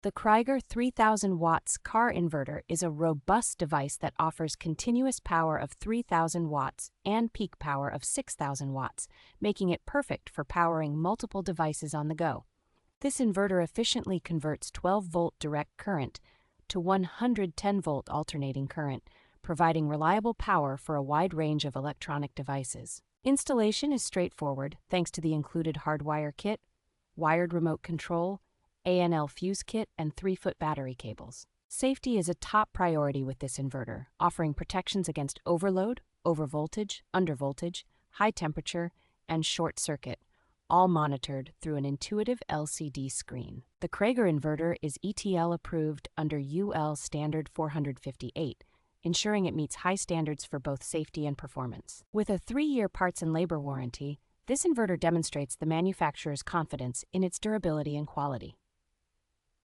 The KRIÉGER 3000 watts car inverter is a robust device that offers continuous power of 3000 watts and peak power of 6000 watts, making it perfect for powering multiple devices on the go. This inverter efficiently converts 12-volt direct current to 110-volt alternating current, providing reliable power for a wide range of electronic devices. Installation is straightforward thanks to the included hardwire kit, wired remote control, ANL fuse kit, and 3-foot battery cables. Safety is a top priority with this inverter, offering protections against overload, overvoltage, undervoltage, high temperature, and short circuit, all monitored through an intuitive LCD screen. The KRIÉGER inverter is ETL approved under UL Standard 458, ensuring it meets high standards for both safety and performance. With a 3-year parts and labor warranty, this inverter demonstrates the manufacturer's confidence in its durability and quality.